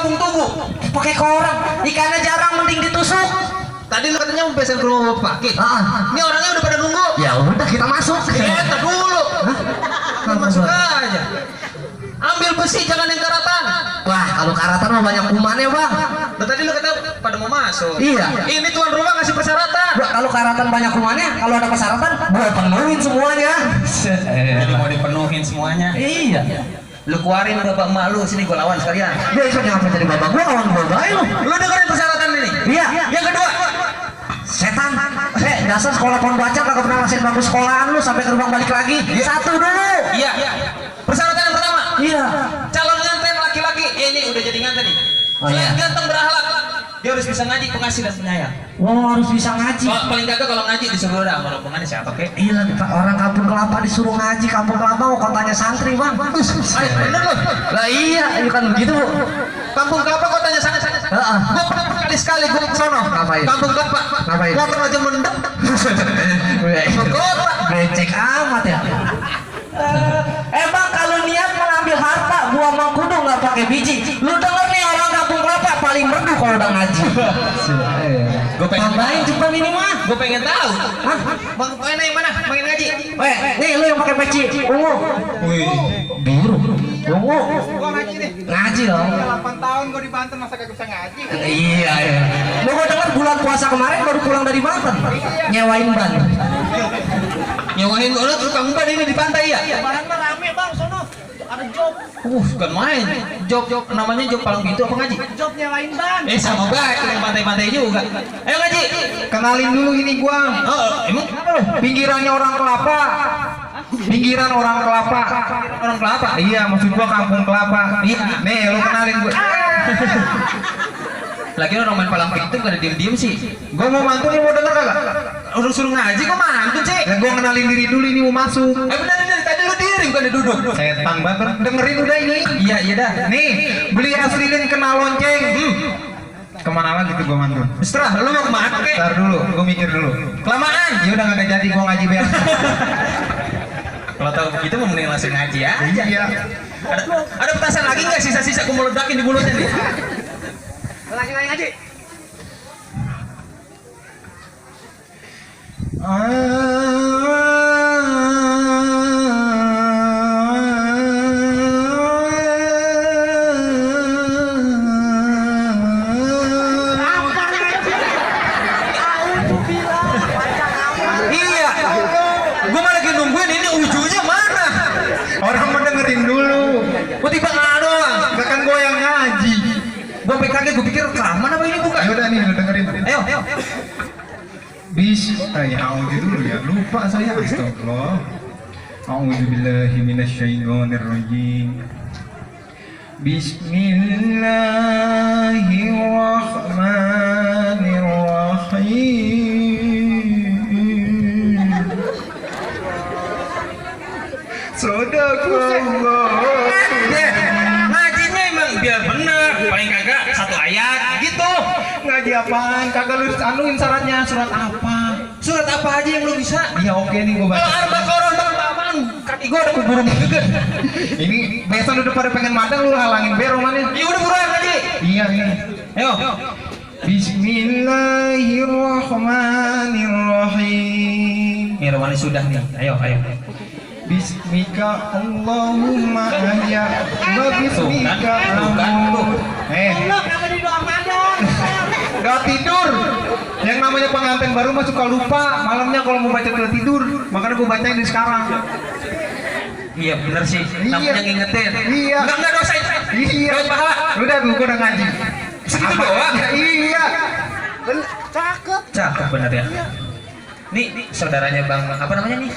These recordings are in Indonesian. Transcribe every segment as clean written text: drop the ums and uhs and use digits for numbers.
kampung Tugu pakai korang, ikannya jarang mending ditusuk. Tadi lu katanya mau pesen ke rumah Bapak. Ini orangnya udah pada nunggu. Ya udah kita masuk. Kita dulu. Masuk aja. Ambil besi jangan yang karatan. Wah, kalau karatan mah banyak kumannya, Bang. Nah, tadi lu kata pada mau masuk. Iya. Ini tuan rumah ngasih persyaratan. Bro, kalau karatan banyak kumannya, kalau ada persyaratan, gua penuhin semuanya. Jadi mau dipenuhin semuanya. Iya. Lu keluarin bapak emak lu sini gua lawan sekalian. Ya itu jangan jadi bapak gua lawan gua baik lu. Lu dengerin persyaratan ini. Iya. Yang kedua, setan. Dasar sekolah pohon baca kagak pernah ngasihin bangku sekolahan lu sampai ke rumah balik lagi. Satu dulu. iya. Persyaratan yang pertama. Iya. Calon nganten laki-laki. Ini udah jadi nganten nih. Oh, Selain iya. ganteng berakhlak, dia harus bisa ngaji, pengasih dan penyayang. Wah, harus bisa ngaji. Paling kagak kalau ngaji disuruh udah sama rombongannya siapa kek? Iya, orang kampung kelapa disuruh ngaji, kampung kelapa mau kotanya santri, Bang. Bener loh. Lah iya, kan begitu, Bu. Kampung kelapa kotanya sana. Heeh. Gua pernah sekali gua ke sono. Ngapain? Kampung kelapa. Ngapain? Motor aja mendem. Kota. Becek amat ya. Emang kalau niat mengambil harta buah mangkudu nggak pakai biji. Lu denger nih orang kampung kelapa paling merdu kalau udah ngaji. Gua pengen Tambahin coba ini mah. Gua pengen tahu. Hah? Bang Pena yang mana? Pengen ngaji. Nih lu yang pakai peci ungu. Wih. Biru. Ungu. Gua ngaji nih. Ngaji dong. 8 tahun gua di Banten masa kagak bisa ngaji. Iya ya. Lu gua dengar bulan puasa kemarin baru pulang dari Banten. Nyewain ban. Nyewain orang tukang ban ini di pantai ya? Bahan mah rame bang, sono ada job. Bukan main. Job namanya job palang pintu apa ngaji? Job nyewain ban. Sama baik yang pantai-pantai juga. Ayo ngaji. Kenalin dulu ini gua. Oh, emang Pinggirannya orang kelapa. Pinggiran orang kelapa. orang kelapa? Iya, maksud gua kampung kelapa. Iya. Nih, lu kenalin gua. Lagi orang main palang pintu gak ada diem-diem sih. Gua mau mantun, lu mau denger kagak? Udah suruh ngaji kok mantun sih. Ya gua kenalin diri dulu, ini mau masuk. Benar tadi lu diri bukan duduk. Setan banget, dengerin udah ini. Iya dah. Nih, beli aslin kenal lonceng. Kemana lagi tuh gua mantun? Setelah lu mau kemana kek? Ntar dulu, gua mikir dulu. Kelamaan. Ya udah kagak jadi gua ngaji beres. Kalau tahu begitu mau mending langsung ngaji ya. Iya. Ada petasan lagi nggak sisa-sisa aku mau ledakin di mulutnya nih? Lagi ngaji. Iya. Gue malah lagi nungguin ini ujungnya mana? Orang mau dengerin dulu. Gue tiba nggak doang. Gak kan gua yang ngaji. Gue kaget gue pikir rekaman apa ini bukan? Ya udah nih, lu dengerin. Ayo. Ya auzu dulu ya. Lupa saya. Astagfirullah. A'udzubillahi minasyaitonirrajim. Bismillahirrahmanirrahim. Sadaqallah. Ngajinya emang biar bener, paling kagak satu ayat gitu. Ngaji apaan? Kagak lu anuin syaratnya surat apa? Surat apa aja yang lu bisa? Iya oke nih gua Kalau baca. Al-Baqarah bang, kaki gua udah keburu menggigit. Ini besok udah pada pengen madang lu halangin bero mana? Ya udah buruan ngaji. Iya ini. Ayo. Bismillahirrahmanirrahim. Ini romani sudah nih. Ayo. Bismika Allahumma ahya wa bismika Tuh kan. amut. Gak tidur. Yang namanya pengantin baru mah suka lupa malamnya kalau mau baca udah tidur. Makanya gue bacain di sekarang. Iya bener sih. Namanya ngingetin. Iya. Enggak dosa itu. Iya. Dapat pahala. Udah gue udah ngaji. Segitu doang. Iya. Cakep bener ya. Nih saudaranya bang apa namanya nih?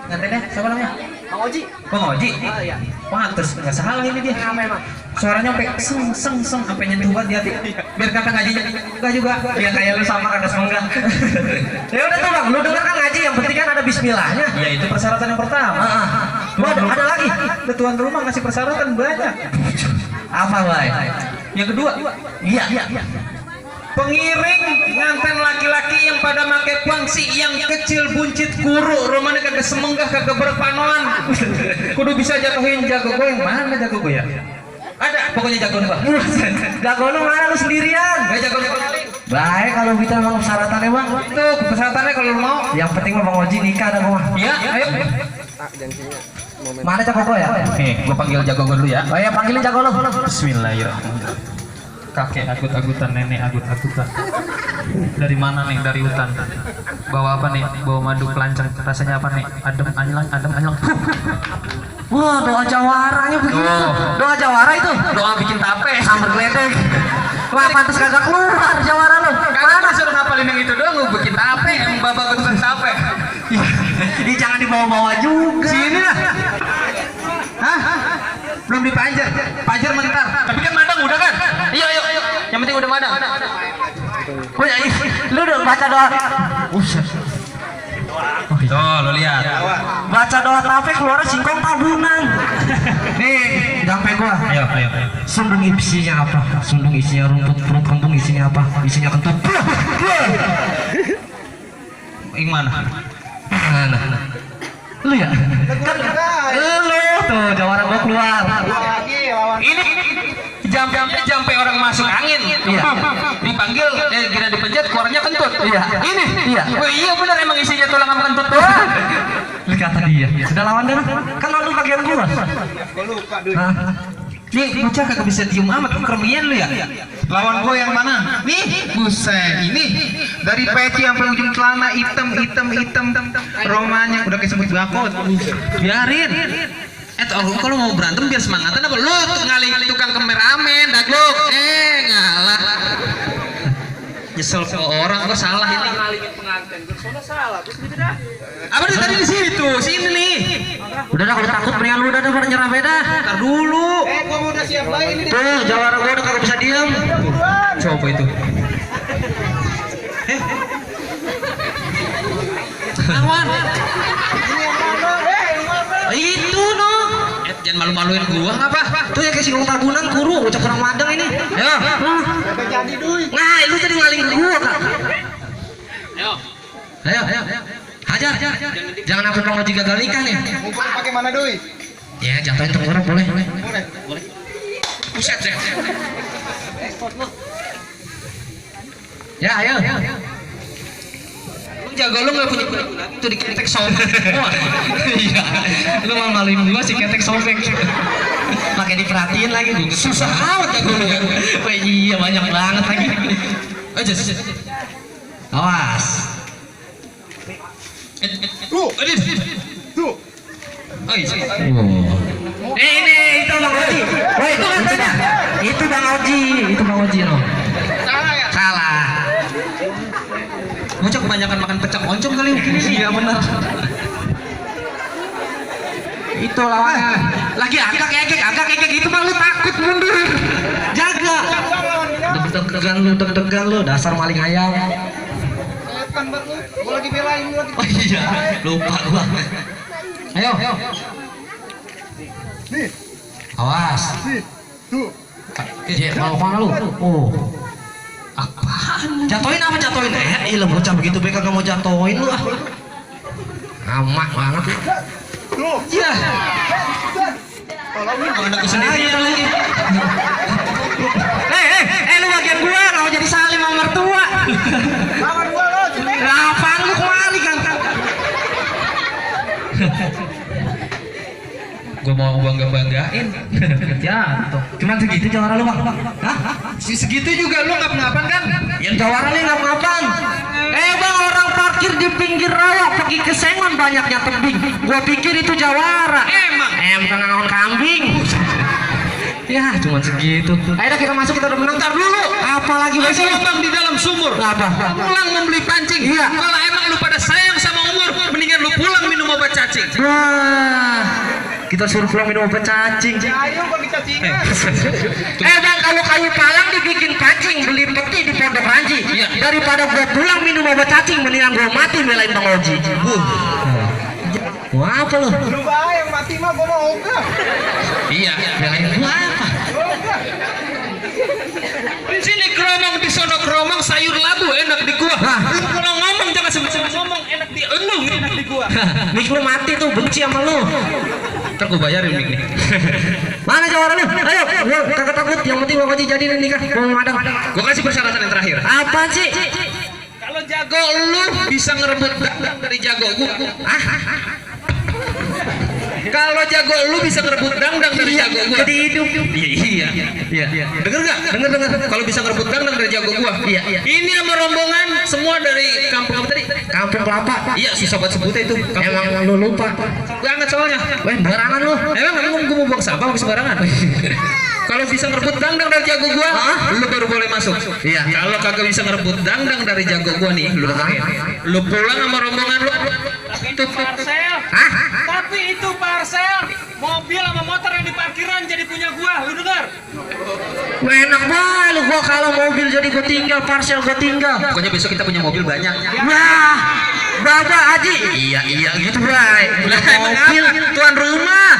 Ngantennya siapa namanya? Bang Oji. Bang Oji. Oh iya. Wah terus nggak salah ini dia. Memang. Suaranya sampai seng sampai nyentuh banget di hati. Biar kata ngajinya enggak juga. Biar kayak lu sama kan enggak. Ya udah tuh Bang, lu denger kan ngaji yang penting kan ada bismillahnya. Ya itu persyaratan yang pertama. Ada lagi. Tuan rumah ngasih persyaratan banyak. Apa, Bay? Yang kedua, Iya. pengiring nganten laki-laki yang pada make pangsi yang kecil buncit kuru romane kagak semenggah kagak berpanoan kudu bisa jatuhin jago gue yang mana jago gue ya Ada, pokoknya jagoan gua. Jago lu mana lu sendirian? Jagoan gua. Baik kalau kita emang persyaratannya bang. Itu persyaratannya kalau lu mau. Yang penting mah Bang Oji nikah dah gua. Iya, ayo. Mana jago gua ya? Nih, gua panggil jagoan gua dulu ya. Oh ya panggilin jago lu. Bismillahirrahmanirrahim. Kakek agut-agutan, nenek agut-agutan. Dari mana nih? Dari hutan. Bawa apa nih? Bawa madu pelancong. Rasanya apa nih? Adem anylang, adem anylang. Wah doa jawaranya begitu. Oh. Doa jawara itu. Doa bikin tape. Sambar geledek. Wah pantas kagak keluar jawara lu. Mana suruh ngapalin yang itu doang? Lu bikin tape, yang bapak tukang tape. Ini jangan dibawa-bawa juga. Sini lah. Hah? Belum dipanjer. Panjer mentar. Tapi kan madang udah kan? Iya, iya. Yang penting udah madang. Oh ya, lu udah baca doa. Tuh, lo lihat. Baca doa tape keluar singkong tabunan. Nih, sampai gua. Ayo, ayo, ayo. Sundung isinya apa? Sundung isinya rumput, perut kembung isinya apa? Isinya kentut. Yang mana? Mana? Lu ya? Kan lu tuh jawara gua keluar. Ini jampe orang masuk angin. Iya. Dipanggil, kira dipencet, keluarnya kentut. Iya. Ini. Iya. Oh iya benar emang isinya tulang sama kentut. Lu kata dia. Sudah lawan dia. Kan lu bagian gua. Gua lupa duit. Hah? Nih, bocah kagak bisa diem amat, kermian lu ya? Lawan gua yang mana? Nih, buset. Ini dari peci sampai ujung celana hitam. Romanya udah kayak sebut bakot. Biarin. Kalau mau berantem biar semangatan apa? Lu ngaling tukang kameramen, dagluk. Ngalah. Nyesel ke orang, gua salah ini. Ngalingin pengantin, gua salah. Terus gitu dah. Apa dia tadi di sini tuh? Sini nih. Udah dah kalau takut mendingan lu udah pada nyerah beda. Ntar dulu. Gua mau udah siap lagi nih. Tuh, jawara gua udah kagak bisa diam. Coba itu. Lawan. Itu no. Jangan malu-maluin gua ngapa? Tuh ya kayak singkong tabunan kuru, bocah kurang madang ini. Ayo. Jadi duit. Nah, lu jadi ngaling ke gua, Kak. Ayo. Ayo. Hajar. Jangan sampai Bang Oji gagal nikah nih. Mau pakai mana duit? Ya, jatuhin tenggorok boleh. Boleh. Buset deh. Ya, ayo. Lu jago lu nggak punya kulit itu diketek sobek. Iya. Lu mau maluin gua si ketek sobek. Pakai diperhatiin lagi gua. Susah amat jago lu ya. Wah, iya banyak banget lagi. Aja. Awas. Tuh. Oh iya. Ini itu Bang Oji. Woi, itu katanya. Itu Bang Oji no. Salah ya? Salah. Bocah kebanyakan makan pecel oncom kali mungkin ini. Iya benar. Itu lawannya. Lagi agak egek itu mah lu takut mundur. Jaga. Deg-degan lu dasar maling ayam. Setan banget lu. Gua lagi belain lu lagi. Oh iya, lupa gua. Ayo. Nih. Awas. Nih. Tuh. Mau kemana lu? Oh. Apaan? Jatuhin? Iya bocah begitu beka gak mau jatuhin lu ah. Amak banget lu. Tuh. Iya. Mana aku sendiri lagi. Lu bagian gua kalau jadi salim sama mertua. Lawan gua lo. Apaan lu kemari kan? Gua mau banggain. Jatuh. Cuman segitu jawara lu bang? Hah? Segitu juga lu ngap-ngapan kan? Yang jawara nih ngap-ngapan. Bang orang parkir di pinggir rawa pergi ke Sengon banyaknya tebing. Gua pikir itu jawara. Emang Bukan ngangon kambing. Ya cuma segitu. Ayo kita masuk, kita udah menang. Ntar dulu. Apalagi Ada besok? lubang di dalam sumur. Apa? Pulang membeli pancing. Iya. Kalau emang lu pada sayang sama umur, mendingan lu pulang minum obat cacing. Wah, kita suruh pulang minum obat cacing. Ayo gua bisa singa. Bang kalau kayu palang dibikin pancing, beli peti di Pondok Ranji. Iya. Daripada gua pulang minum obat cacing, mendingan gua mati belain Bang Oji. Wah apa lu? Lu bae yang mati mah gua mau ogah. Iya. Belain gua apa? Ogah. Sini keromong di sono keromong sayur labu enak di gua. Hah? Lu kalau ngomong jangan sebut-sebut ngomong enak di enu enak di gua. Mik lu mati tuh benci sama lu. Ntar gue bayarin mic nih. Mana jawara lu? Ayo, gua kagak takut. Yang penting Bang Haji jadi nikah. Mau madang. Gue kasih persyaratan yang terakhir. Apa sih? Kalau jago lu bisa ngerebut dangdang dari jago gua. Kalau jago lu bisa ngerebut dangdang dari jago gua. Jadi hidup. Iya. Denger gak? Denger. Kalau bisa ngerebut dangdang dari jago gua. Iya. Ini sama rombongan semua dari kampung apa tadi? Kampung Kelapa. Iya, susah buat sebutnya itu. Emang lu lupa. Banget soalnya. Weh, barangan lu. Emang gua mau buang sampah mau sembarangan. Kalau bisa ngerebut dangdang dari jago gua, lu baru boleh masuk. Iya. Kalau kagak bisa ngerebut dangdang dari jago gua nih, lu dengerin. Lu pulang sama rombongan lu. Itu parcel. Tapi itu parcel. Mobil sama motor yang di parkiran jadi punya gua. Lu dengar? Weh, enak banget lu. Gua kalau mobil jadi gua tinggal, parcel gua tinggal. Pokoknya besok kita punya mobil banyak. Wah, Bapak Haji. Iya gitu, Bray. Mobil tuan rumah.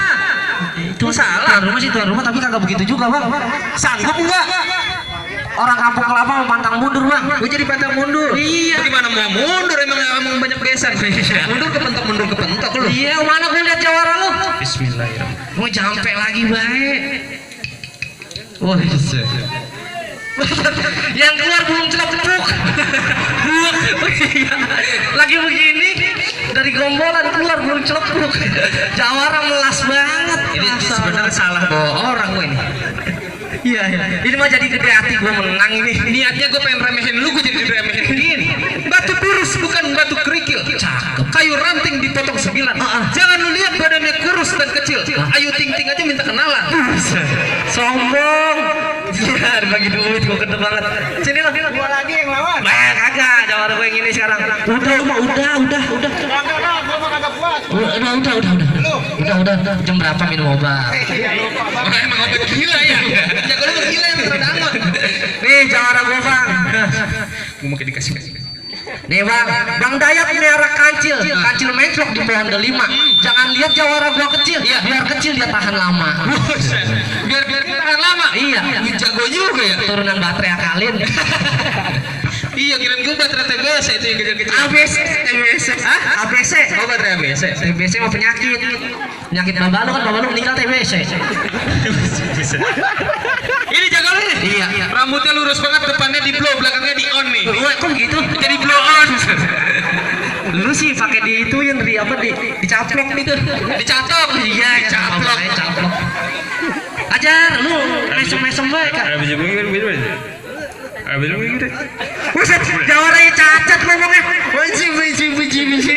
Itu salah. Tuan rumah sih tuan rumah, tapi kagak begitu juga, Bang. Sanggup enggak? Orang Kampung Kelapa mau pantang mundur, Bang. Gue jadi pantang mundur. Iya. Gimana mau mundur emang banyak besan. Mundur kepentok lu. Iya, mana gua lihat jawara lu. Bismillahirrahmanirrahim. Mau jampe lagi baik. Wah, yang keluar belum celepuk. Lagi begini dari gombolan keluar belum celepuk. Jawara melas banget. Ini sebenarnya salah bawa orang gue ini. Iya. Ini mah jadi gede hati gua menang ini. Niatnya gue pengen remehin lu, gue jadi diremehin begini. Batu kurus bukan batu kerikil. Cakep. Kayu ranting dipotong 9. Jangan lu lihat badannya kurus dan kecil. Ayu ting ting aja minta kenalan. Sombong. Iya, bagi duit gua gede banget. Sini lah. Gua lagi yang lawan. Nah, kagak jawara gua yang ini sekarang. Udah. Enggak, gua mah kagak puas. Udah. Jam berapa minum obat? Wah, emang obat gila ya. Ya kalau gila yang terdangot. Nih jawara gua, Bang. Gue mau dikasih. Nih Bang Dayat merah kancil menclok di pohon delima. Jangan lihat jawara gua kecil, biar kecil dia tahan lama. Biar tahan lama. Iya. Jago juga ya. Turunan baterai akalin. Iya, kirain gue baterai TBC itu yang kecil-kecil. TBC. Hah? ABC. Oh, baterai ABC. TBC mah penyakit. Penyakit Bapak lu meninggal TBC. Ini jago lu nih. Iya. Rambutnya lurus banget, depannya di blow, belakangnya di on nih. Wah, kok gitu? Jadi blow on. Lu sih pakai diituin dicaplok gitu. Dicatok. Iya, dicaplok. Ajar lu mesem-mesem bae, Kak. Buset, jawaranya cacat ngomongnya. Biji.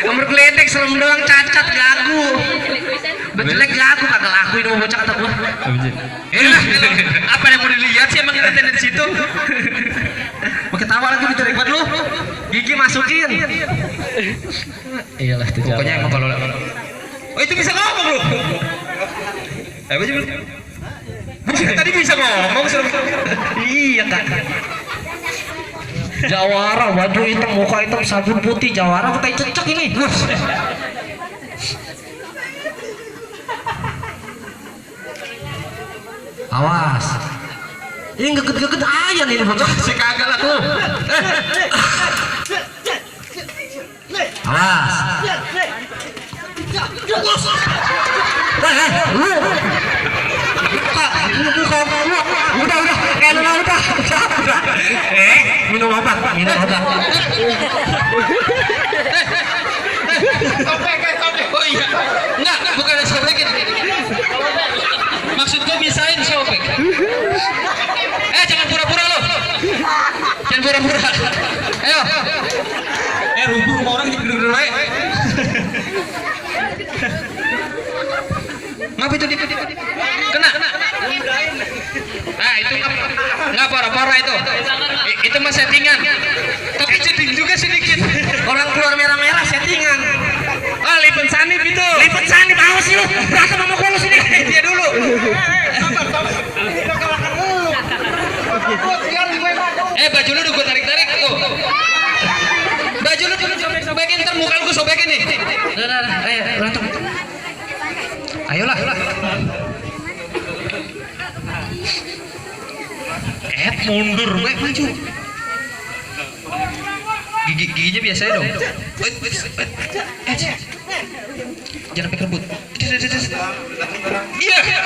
Nomor geledek serem doang cacat gagu. Bejelek gagu kagak lakuin mau bocah kata gua. Apa yang mau dilihat sih emang ngeliatin dari situ? Pakai tawa lagi dicorek banget lu. Gigi masukin. Iyalah itu jalan. Pokoknya emang kalau oh itu bisa ngomong lu. Ayo coba. Tadi bisa ngomong Iya Kak. Jawara baju hitam, muka hitam, sabun putih. Jawara petai cecek ini. Awas. Ini geget-geget ayan ini bocah. si kagak lah tuh. Awas. Lu. Udah. Minum obat. Oh iya. Enggak, bukan sobekin. Maksud gue bisain sobek. Jangan pura-pura lo. Jangan pura-pura. Ayo. Rubuh rumah orang jadi gede-gede wae. Ngapa itu dia? Kena. Itu enggak parah itu. Itu mah settingan. Tapi jeding juga sedikit. Orang keluar merah-merah settingan. Lipat sanip itu. Lipat sanip awas sih lu. Berantem sama gua lu sini. Dia dulu. Baju lu udah gua tarik-tarik tuh. Baju lu sobekin, ntar muka lu gua sobekin nih. Udah, ayo berantem. Ayolah. Mundur, maju. Giginya biasa dong. Jangan sampai kerebut. Iya.